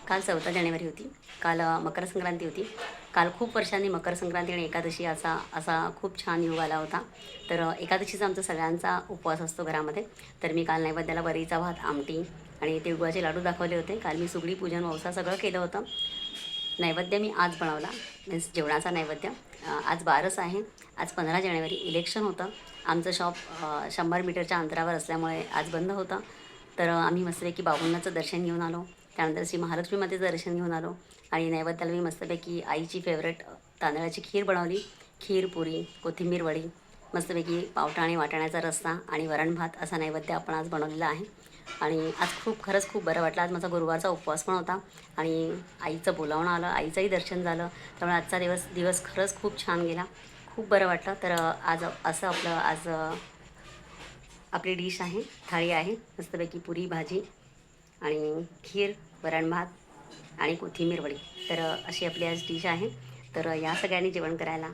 काल 14 जानेवारी होती. काल मकर संक्रांती होती. काल खूप वर्षांनी मकर संक्रांती आणि एकादशी असा असा खूप छान योग आला होता. तर एकादशीचा आमचा सगळ्यांचा उपवास असतो घरामध्ये. तर मी काल नैवेद्याला वरीचा भात, आमटी आणि तिळगुळाचे लाडू दाखवले होते. काल मी सुगडी पूजन ववसा सगळं केलं होतं. नैवेद्य मी आज बनवला, मीन्स जेवणाचा नैवेद्य. आज बारस आहे. आज 15 जानेवारी इलेक्शन होतं. आमचं शॉप 100 मीटरच्या अंतरावर असल्यामुळे आज बंद होतं. तर आम्ही मस्तपैकी बाबुंनाचं दर्शन घेऊन आलो. त्यानंतर श्री महालक्ष्मी मातेचं दर्शन घेऊन आलो आणि नैवेद्याला मी मस्तपैकी आईची फेवरेट तांदळाची खीर बनवली. खीर, पुरी, कोथिंबीर वडी, मस्तपैकी पावटा आणि वाटाण्याचा रस्सा आणि वरण भात असा नैवेद्य आपण आज बनवलेला आहे. आणि आज खरंच खूप बरं वाटलं. आज माझा गुरुवारचा उपवास पण होता आणि आईचं बोलावणं आलं, आईचंही दर्शन झालं. त्यामुळे आजचा दिवस दिवस खरंच खूप छान गेला. खूप बरं वाटलं. तर आज असं आज आपली डिश आहे, थाळी आहे. मस्तपैकी पुरी, भाजी आणि खीर, वरण भात आणि कोथिंबीर वडी. तर अशी आपली आज डिश आहे. तर या सगळ्यांनी जेवण करायला.